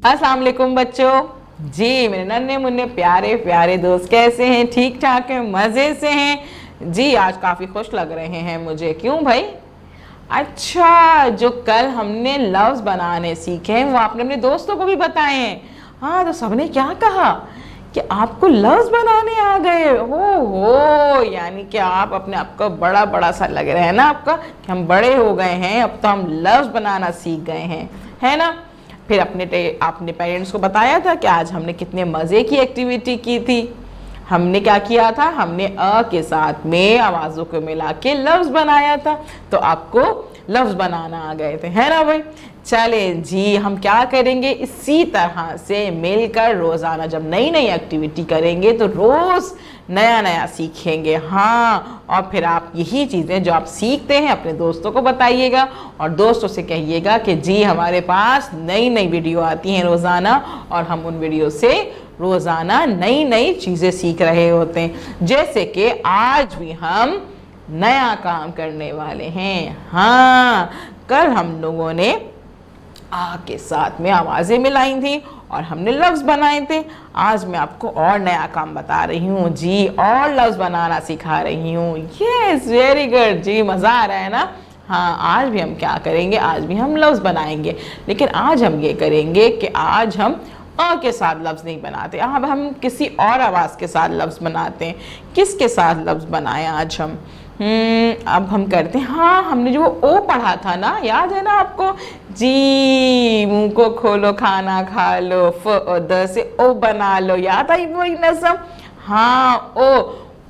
अस्सलाम वालेकुम बच्चों। जी मेरे नन्हे मुन्ने प्यारे प्यारे दोस्त कैसे हैं? ठीक ठाक हैं, मज़े से हैं? जी आज काफ़ी खुश लग रहे हैं मुझे। क्यों भाई? अच्छा, जो कल हमने लफ्ज़ बनाने सीखे हैं वो आपने अपने दोस्तों को भी बताए हैं। हाँ, तो सबने क्या कहा कि आपको लफ्ज़ बनाने आ गए हो। यानी कि आप अपने आप को बड़ा बड़ा सा लग रहा है ना आपका, कि हम बड़े हो गए हैं, अब तो हम लफ्ज़ बनाना सीख गए हैं, है ना? फिर आपने पेरेंट्स को बताया था कि आज हमने कितने मज़े की एक्टिविटी की थी। हमने क्या किया था? हमने अ के साथ में आवाज़ों को मिला के लफ्ज़ बनाया था, तो आपको लफ्ज़ बनाना आ गए थे, है ना भाई? चले जी, हम क्या करेंगे, इसी तरह से मिलकर रोज़ाना जब नई नई एक्टिविटी करेंगे तो रोज़ नया नया सीखेंगे। हाँ, और फिर आप यही चीज़ें जो आप सीखते हैं अपने दोस्तों को बताइएगा और दोस्तों से कहिएगा कि जी हमारे पास नई नई वीडियो आती हैं रोज़ाना, और हम उन वीडियो से रोज़ाना नई नई चीज़ें सीख रहे होते हैं। जैसे कि आज भी हम नया काम करने वाले हैं। हाँ, कल हम लोगों ने आ के साथ में आवाज़ें मिलाई थी और हमने लफ्ज़ बनाए थे। आज मैं आपको और नया काम बता रही हूँ जी, और लफ्ज़ बनाना सिखा रही हूँ। यस, वेरी गुड जी, मज़ा आ रहा है ना? हाँ, आज भी हम क्या करेंगे, आज भी हम लफ्ज़ बनाएंगे, लेकिन आज हम ये करेंगे कि आज हम अ के साथ लफ्ज़ नहीं बनाते, अब हम किसी और आवाज़ के साथ लफ्ज़ बनाते हैं। किसके साथ लफ्ज़ बनाए आज हम? अब हम करते हैं, हाँ हमने जो ओ पढ़ा था ना, याद है ना आपको? जी, मुंह को खोलो खाना खा लो, फ द से ओ बना लो, याद आई वही नज़म? हाँ, ओ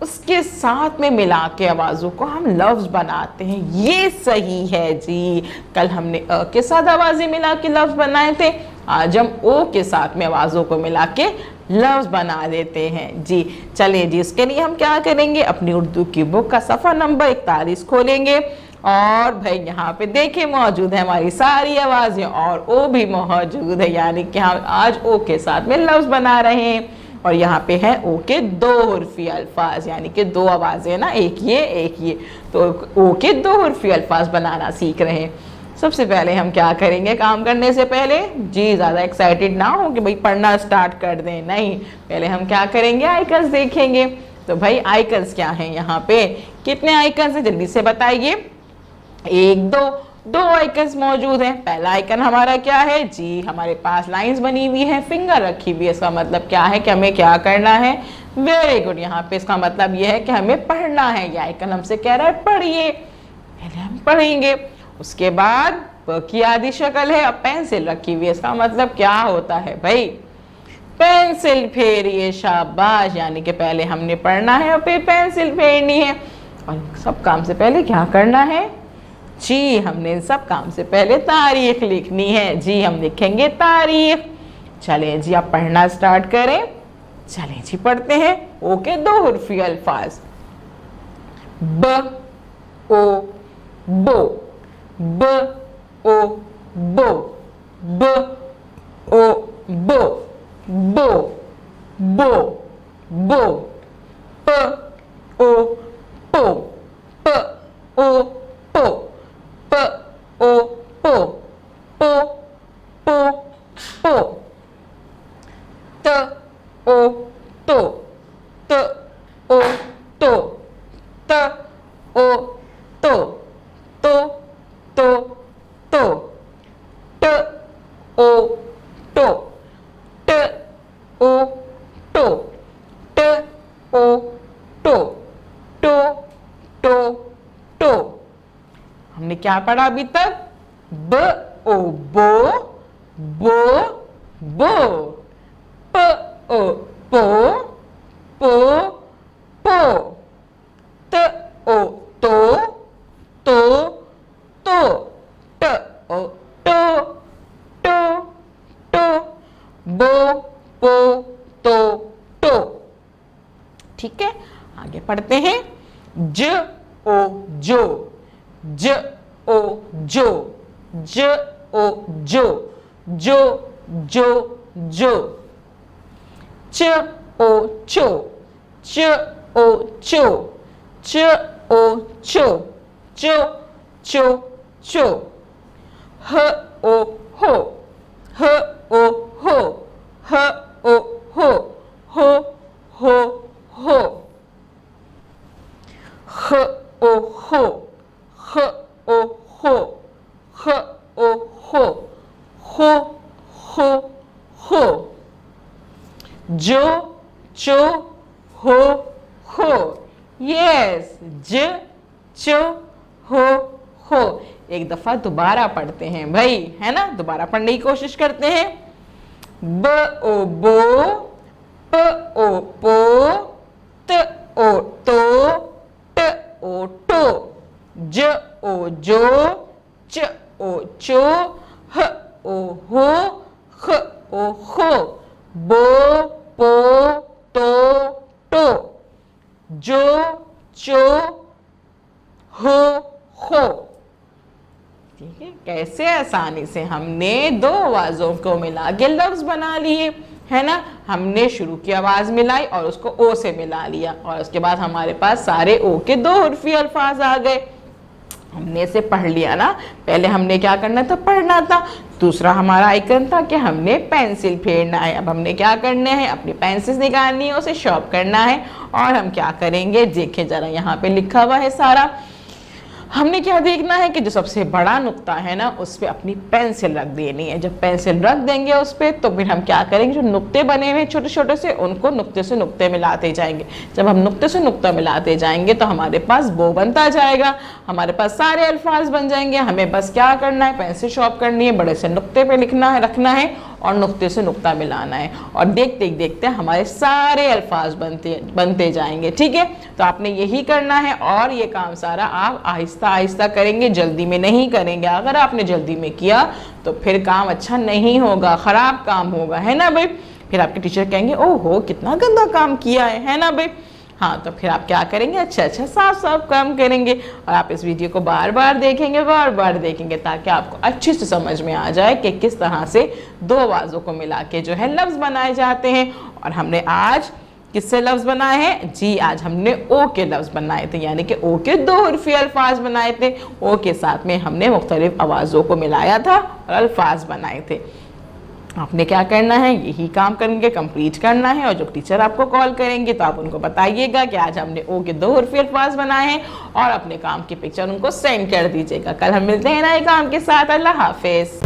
उसके साथ में मिला के आवाज़ों को हम लफ्ज़ बनाते हैं। ये सही है जी। कल हमने अ के साथ आवाज़ें मिला के लफ्ज़ बनाए थे, आज हम ओ के साथ में आवाज़ों को मिला के लफ्ज़ बना देते हैं जी। चलिए जी, इसके लिए हम क्या करेंगे, अपनी उर्दू की बुक का सफ़ा नंबर 41 खोलेंगे और भाई यहाँ पे देखिए मौजूद है हमारी सारी आवाज़ें और ओ भी मौजूद है, यानी कि हम आज ओ के साथ में लफ्ज़ बना रहे हैं। और यहाँ पे है ओ के दो हुर्फी अल्फाज, यानी कि दो आवाज़ें ना, एक ये, तो ओ के दो हुर्फी अल्फाज बनाना सीख रहे हैं। सबसे पहले हम क्या करेंगे, काम करने से पहले जी ज़्यादा एक्साइटेड ना हो कि भाई पढ़ना स्टार्ट कर दें, नहीं, पहले हम क्या करेंगे, आइकन्स देखेंगे। तो भाई आइकन्स क्या हैं यहाँ पे, कितने आइकन्स हैं जल्दी से बताइए? एक, दो आइकन्स मौजूद हैं। पहला आइकन हमारा क्या है जी, हमारे पास लाइंस बनी हुई है, फिंगर रखी हुई है। इसका मतलब क्या है कि हमें क्या करना है? वेरी गुड, यहाँ पे इसका मतलब यह है कि हमें पढ़ना है। ये आइकन हमसे कह रहा है पढ़िए, पहले हम पढ़ेंगे। उसके बाद प की आधी शक्ल है, अब पेंसिल रखी हुई है। इसका मतलब क्या होता है भाई? पेंसिल फेरिए, शाबाश, यानी कि पहले हमने पढ़ना है और फिर पेंसिल फेरनी है। और सब काम से पहले क्या करना है जी, हमने इन सब काम से पहले तारीख लिखनी है जी, हम लिखेंगे तारीख। चले जी, आप पढ़ना स्टार्ट करें। चले जी, पढ़ते हैं। ओ के दो हुर्फी अल्फाज, ब ओ बो, ब ओ बो, ब ओ बो, बो बो बो, प ओ पो, प ओ पो, प ओ पो, पो पो पो, त ओ तो, त ओ तो, त ओ तो, तो तो तो, ट ओ टो, ट ओ टो, ट ओ टो, टो टो टो। हमने क्या पढ़ा अभी तक? ब ओ बो, बो बो, प ओ पो, पो पो, त ओ तो, तो तो, ट ओ टो, टो टो, बो पो तो टो। ठीक है, आगे पढ़ते हैं। ज ओ जो, ज ओ जो, ज ओ जो, जो जो जो। च ओ चो, च ओ चो, च ओ चो, चो चो चो। ह ओ हो, ह ओ हो, हो, हो, हो, हो। जो, चो, हो, हो। यस, ज, चो, हो। एक दफा दोबारा पढ़ते हैं भाई, है ना, दोबारा पढ़ने की कोशिश करते हैं। ब ओ बो, प ओ पो, त ओ तो, ट ओ टो, ज ओ जो, च ओ चो, ह ओ हो, ख ओ हो। बो पो तो टो, जो चो हो। ठीक है, कैसे आसानी से हमने दो आवाजों को मिला के लफ्ज बना लिए, है ना। हमने शुरू की आवाज मिलाई और उसको ओ से मिला लिया और उसके बाद हमारे पास सारे ओ के दो उर्फी अल्फाज आ गए। हमने इसे पढ़ लिया ना। पहले हमने क्या करना था, पढ़ना था। दूसरा हमारा आइकन था कि हमने पेंसिल फेरना है। अब हमने क्या करना है, अपनी पेंसिल निकालनी है, उसे शॉर्प करना है। और हम क्या करेंगे, देखें जरा, यहाँ पे लिखा हुआ है सारा। हमने क्या देखना है कि जो सबसे बड़ा नुक्ता है ना, उस पर अपनी पेंसिल रख देनी है। जब पेंसिल रख देंगे उस पर, तो फिर हम क्या करेंगे, जो नुक्ते बने हुए छोटे छोटे से, उनको नुक्ते से नुक्ते मिलाते जाएंगे। जब हम नुक्ते से नुक्ता मिलाते जाएंगे तो हमारे पास वो बनता जाएगा, हमारे पास सारे अल्फाज बन जाएंगे। हमें बस क्या करना है, पेंसिल शॉर्प करनी है, बड़े से नुक्ते पे लिखना है, रखना है और नुक्ते से नुक्ता मिलाना है। और देखते देखते हमारे सारे अल्फाज बनते जाएंगे। ठीक है, तो आपने यही करना है और ये काम सारा आप आहिस्ता आहिस्ता करेंगे, जल्दी में नहीं करेंगे। अगर आपने जल्दी में किया तो फिर काम अच्छा नहीं होगा, खराब काम होगा, है ना भाई। फिर आपके टीचर कहेंगे ओहो कितना गंदा काम किया है ना भाई। हाँ, तो फिर आप क्या करेंगे, अच्छा साफ साफ काम करेंगे। और आप इस वीडियो को बार बार देखेंगे ताकि आपको अच्छे से समझ में आ जाए कि किस तरह से दो आवाज़ों को मिला के जो है लफ्ज़ बनाए जाते हैं। और हमने आज किससे लफ्ज़ बनाए हैं जी, आज हमने ओ के लफ्ज़ बनाए थे, यानी कि ओ के दो उर्फी अल्फाज बनाए थे। ओ के साथ में हमने मुख्तलिफ आवाज़ों को मिलाया था और अल्फाज बनाए थे। आपने क्या करना है, यही काम करेंगे, कंप्लीट करना है। और जो टीचर आपको कॉल करेंगे तो आप उनको बताइएगा कि आज हमने ओ के दो उर्फी अल्फाज बनाए हैं और अपने काम की पिक्चर उनको सेंड कर दीजिएगा। कल हम मिलते हैं नए काम के साथ। अल्लाह हाफिज।